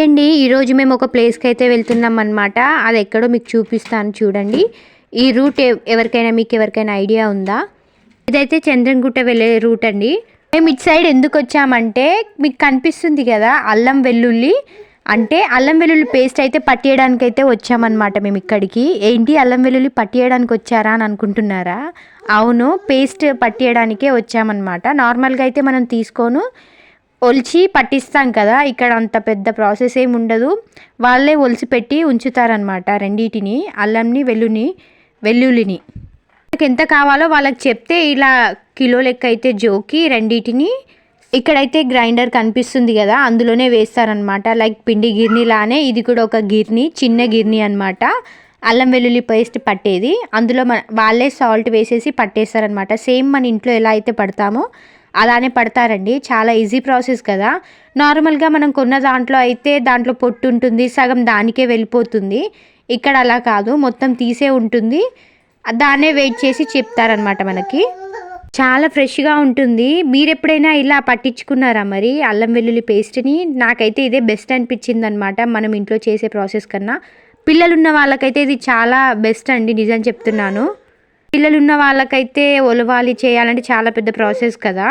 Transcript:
అండి ఈరోజు మేము ఒక ప్లేస్కి అయితే వెళ్తున్నాం అనమాట. అది ఎక్కడో మీకు చూపిస్తాను చూడండి. ఈ రూట్ ఎవరికైనా ఐడియా ఉందా? ఇదైతే చంద్రంగుట్ట వెళ్ళే రూట్ అండి. మేము ఇటు సైడ్ ఎందుకు వచ్చామంటే మీకు కనిపిస్తుంది కదా అల్లం వెల్లుల్లి, అంటే అల్లం వెల్లుల్లి పేస్ట్ అయితే పట్టియడానికి అయితే వచ్చామన్నమాట మేము ఇక్కడికి. ఏంటి అల్లం వెల్లుల్లి పట్టియడానికి వచ్చారా అని అనుకుంటున్నారా? అవును, పేస్ట్ పట్టియడానికే వచ్చామన్నమాట. నార్మల్గా అయితే మనం తీసుకోను ఒలిచి పట్టిస్తాం కదా, ఇక్కడ అంత పెద్ద ప్రాసెస్ ఏమి ఉండదు. వాళ్ళే ఒలిచి పెట్టి ఉంచుతారనమాట రెండింటిని, అల్లంని వెల్లుల్లిని. వాళ్ళకి ఎంత కావాలో వాళ్ళకి చెప్తే ఇలా కిలో లెక్క అయితే జోకి రెండింటిని ఇక్కడైతే గ్రైండర్ కనిపిస్తుంది కదా అందులోనే వేస్తారనమాట. లైక్ పిండి గిర్నీ లానే ఇది కూడా ఒక గిర్నీ, చిన్న గిర్నీ అనమాట. అల్లం వెల్లుల్లి పేస్ట్ పట్టేది అందులో వాళ్ళే సాల్ట్ వేసేసి పట్టేస్తారనమాట. సేమ్ మన ఇంట్లో ఎలా అయితే పడతామో అలానే పడతారండి. చాలా ఈజీ ప్రాసెస్ కదా. నార్మల్గా మనం కొన్న దాంట్లో అయితే దాంట్లో పొట్టు ఉంటుంది, సగం దానికే వెళ్ళిపోతుంది. ఇక్కడ అలా కాదు, మొత్తం తీసే ఉంటుంది. దాన్నే వెయిట్ చేసి చెప్తారనమాట మనకి. చాలా ఫ్రెష్గా ఉంటుంది. మీరు ఎప్పుడైనా ఇలా పట్టించుకున్నారా మరి అల్లం వెల్లుల్లి పేస్ట్ని? నాకైతే ఇదే బెస్ట్ అనిపించింది అనమాట మనం ఇంట్లో చేసే ప్రాసెస్ కన్నా. పిల్లలున్న వాళ్ళకైతే ఇది చాలా బెస్ట్ అండి, నిజం చెప్తున్నాను. పిల్లలున్న వాళ్ళకైతే ఒలవాలి చేయాలంటే చాలా పెద్ద ప్రాసెస్ కదా.